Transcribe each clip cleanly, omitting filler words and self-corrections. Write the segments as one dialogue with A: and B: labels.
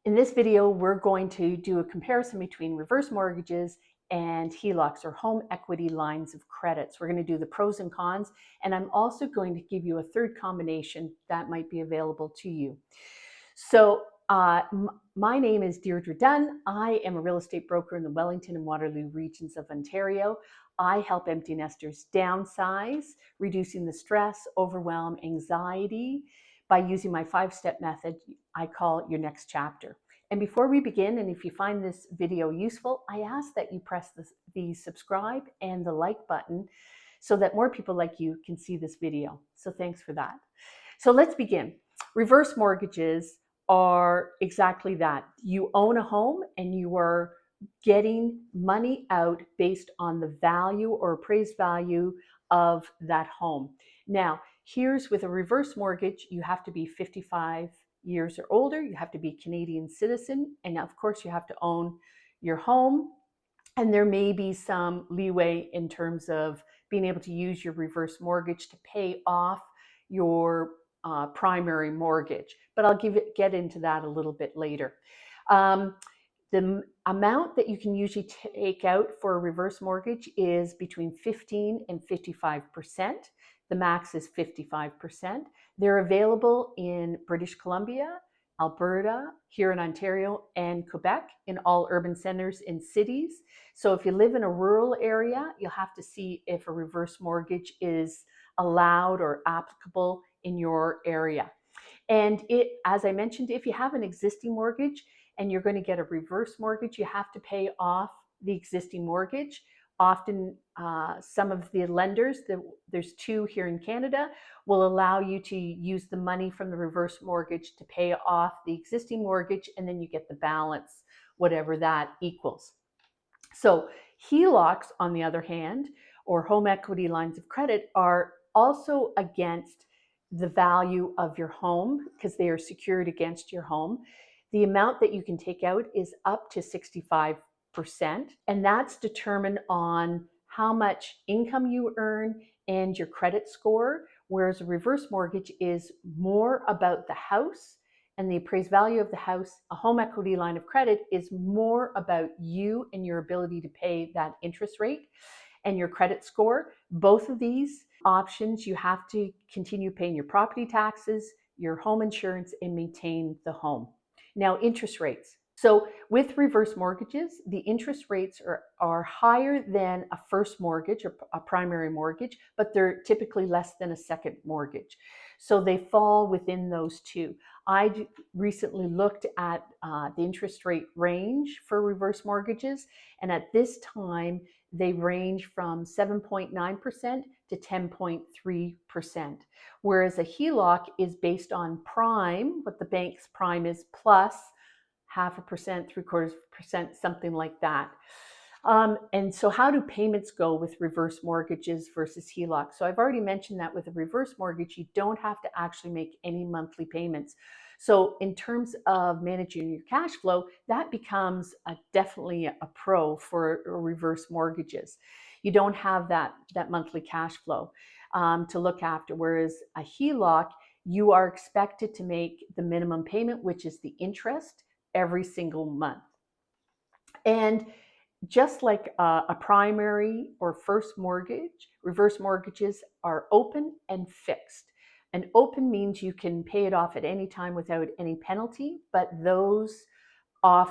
A: In this video, we're going to do a comparison between reverse mortgages and HELOCs, or home equity lines of credits. We're going to do the pros and cons, and I'm also going to give you a third combination that might be available to you. So my name is Deirdre Dunn. I am a real estate broker in the Wellington and Waterloo regions of Ontario. I help empty nesters downsize, reducing the stress, overwhelm, anxiety by using my 5-step method I call Your Next Chapter. And before we begin, and if you find this video useful, I ask that you press the subscribe and the like button so that more people like you can see this video. So thanks for that. So let's begin. Reverse mortgages are exactly that. You own a home and you are getting money out based on the value or appraised value of that home. Now, here's with a reverse mortgage, you have to be 55 years or older, you have to be a Canadian citizen, and of course you have to own your home. And there may be some leeway in terms of being able to use your reverse mortgage to pay off your primary mortgage, but I'll get into that a little bit later. The amount that you can usually take out for a reverse mortgage is between 15 and 55%. The max is 55%. They're available in British Columbia, Alberta, here in Ontario, and Quebec, in all urban centers and cities. So if you live in a rural area, you'll have to see if a reverse mortgage is allowed or applicable in your area. And as I mentioned, if you have an existing mortgage and you're going to get a reverse mortgage, you have to pay off the existing mortgage. Often some of the lenders, there's two here in Canada, will allow you to use the money from the reverse mortgage to pay off the existing mortgage, and then you get the balance, whatever that equals. So HELOCs, on the other hand, or home equity lines of credit, are also against the value of your home because they are secured against your home. The amount that you can take out is up to 65%, and that's determined on how much income you earn and your credit score, whereas a reverse mortgage is more about the house and the appraised value of the house. A home equity line of credit is more about you and your ability to pay that interest rate and your credit score. Both of these options, you have to continue paying your property taxes, your home insurance, and maintain the home. Now, interest rates. So with reverse mortgages, the interest rates are higher than a first mortgage or a primary mortgage, but they're typically less than a second mortgage. So they fall within those two. I recently looked at the interest rate range for reverse mortgages, and at this time, they range from 7.9% to 10.3%, whereas a HELOC is based on prime, what the bank's prime is, plus 0.5%, 0.75%, something like that. And so how do payments go with reverse mortgages versus HELOC? So I've already mentioned that with a reverse mortgage, you don't have to actually make any monthly payments. So in terms of managing your cash flow, that becomes definitely a pro for reverse mortgages. You don't have that monthly cash flow to look after, whereas a HELOC, you are expected to make the minimum payment, which is the interest, every single month. And just like a primary or first mortgage, reverse mortgages are open and fixed. And open means you can pay it off at any time without any penalty, but those are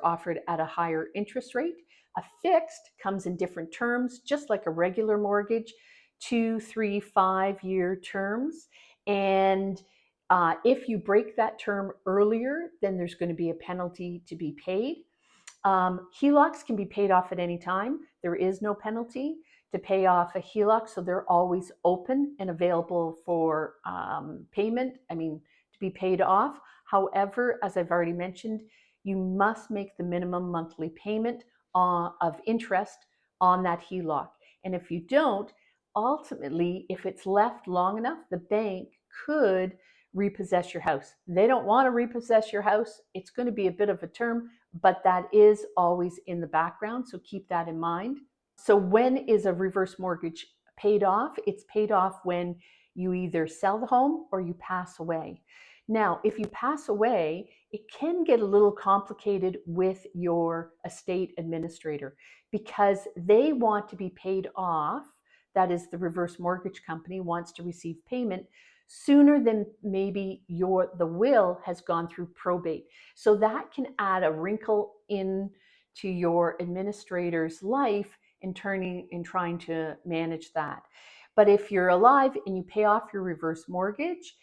A: offered at a higher interest rate. A fixed comes in different terms, just like a regular mortgage, 2, 3, 5-year terms. And if you break that term earlier, then there's going to be a penalty to be paid. HELOCs can be paid off at any time. There is no penalty to pay off a HELOC, so they're always open and available for payment, to be paid off. However, as I've already mentioned, you must make the minimum monthly payment of interest on that HELOC. And if you don't, ultimately, if it's left long enough, the bank could repossess your house. They don't want to repossess your house. It's going to be a bit of a term, but that is always in the background, so keep that in mind. So when is a reverse mortgage paid off? It's paid off when you either sell the home or you pass away. Now, if you pass away, it can get a little complicated with your estate administrator because they want to be paid off. That is, the reverse mortgage company wants to receive payment sooner than maybe the will has gone through probate. So that can add a wrinkle in to your administrator's life in trying to manage that. But if you're alive and you pay off your reverse mortgage,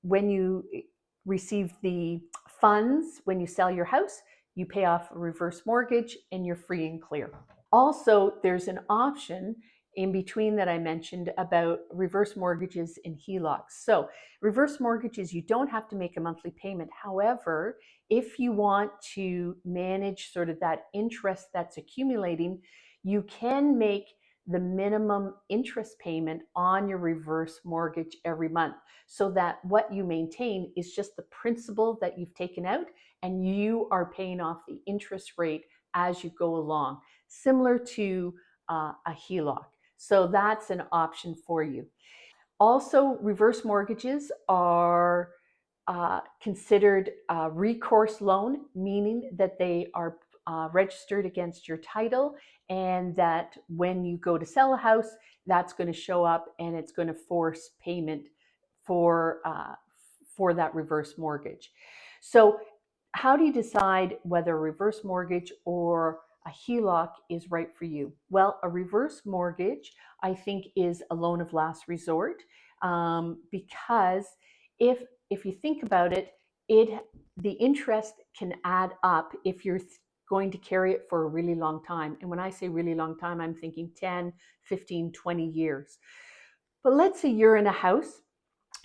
A: when you receive the funds, when you sell your house, you pay off a reverse mortgage and you're free and clear. Also, there's an option in between that I mentioned about reverse mortgages and HELOCs. So reverse mortgages, you don't have to make a monthly payment. However, if you want to manage sort of that interest that's accumulating, you can make the minimum interest payment on your reverse mortgage every month, so that what you maintain is just the principal that you've taken out, and you are paying off the interest rate as you go along, similar to a HELOC. So that's an option for you. Also, reverse mortgages are considered a recourse loan, meaning that they are registered against your title, and that when you go to sell a house, that's going to show up and it's going to force payment for that reverse mortgage. So how do you decide whether a reverse mortgage or a HELOC is right for you? Well, a reverse mortgage, I think, is a loan of last resort, because if you think about it, the interest can add up if you're going to carry it for a really long time. And when I say really long time, I'm thinking 10, 15, 20 years. But let's say you're in a house,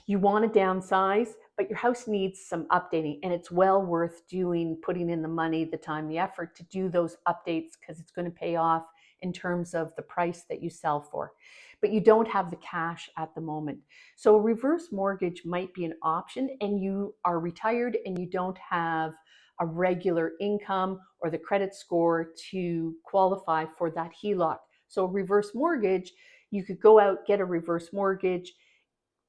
A: you want to downsize, but your house needs some updating, and it's well worth putting in the money, the time, the effort to do those updates, because it's going to pay off in terms of the price that you sell for. But you don't have the cash at the moment. So a reverse mortgage might be an option, and you are retired and you don't have a regular income or the credit score to qualify for that HELOC. So a reverse mortgage, you could go out, get a reverse mortgage,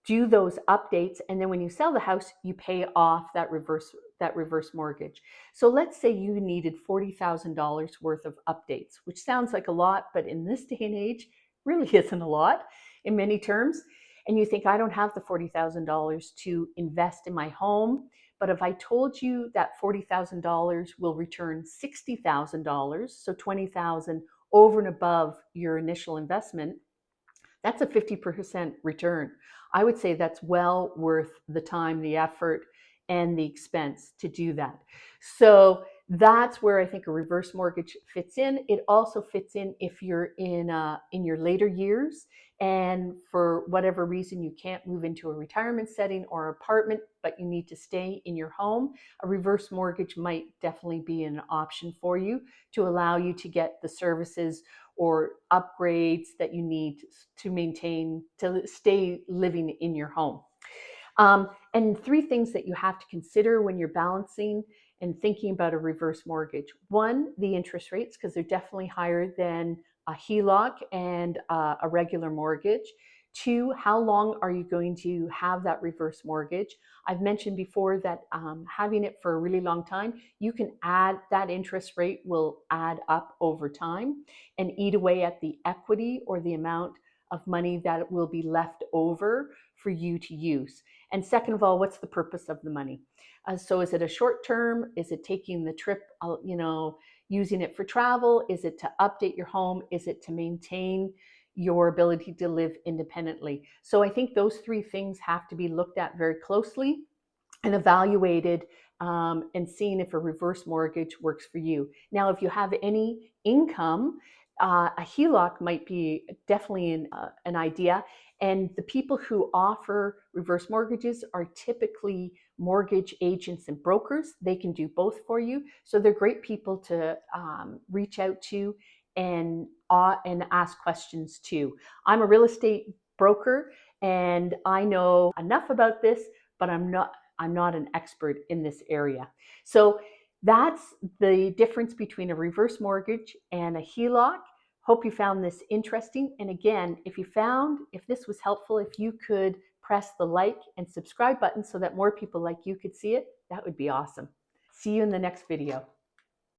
A: do those updates, and then when you sell the house, you pay off that reverse mortgage. So let's say you needed $40,000 worth of updates, which sounds like a lot, but in this day and age, really isn't a lot in many terms. And you think, I don't have the $40,000 to invest in my home. But if I told you that $40,000 will return $60,000, so $20,000 over and above your initial investment, that's a 50% return. I would say that's well worth the time, the effort, and the expense to do that. So that's where I think a reverse mortgage fits in. It also fits in if you're in your later years, and for whatever reason you can't move into a retirement setting or apartment, but you need to stay in your home. A reverse mortgage might definitely be an option for you to allow you to get the services or upgrades that you need to maintain, to stay living in your home. And three things that you have to consider when you're balancing and thinking about a reverse mortgage. One, the interest rates, because they're definitely higher than a HELOC and a regular mortgage. Two, how long are you going to have that reverse mortgage? I've mentioned before that having it for a really long time, you can add, that interest rate will add up over time and eat away at the equity or the amount of money that will be left over for you to use. And second of all, what's the purpose of the money? So is it a short term? Is it taking the trip, using it for travel? Is it to update your home? Is it to maintain your ability to live independently? So I think those three things have to be looked at very closely and evaluated, and seeing if a reverse mortgage works for you. Now, if you have any income, a HELOC might be definitely an idea. And the people who offer reverse mortgages are typically mortgage agents and brokers. They can do both for you. So they're great people to reach out to and ask questions to. I'm a real estate broker and I know enough about this, but I'm not an expert in this area. So that's the difference between a reverse mortgage and a HELOC. Hope you found this interesting. And again, if this was helpful, if you could press the like and subscribe button so that more people like you could see it, that would be awesome. See you in the next video.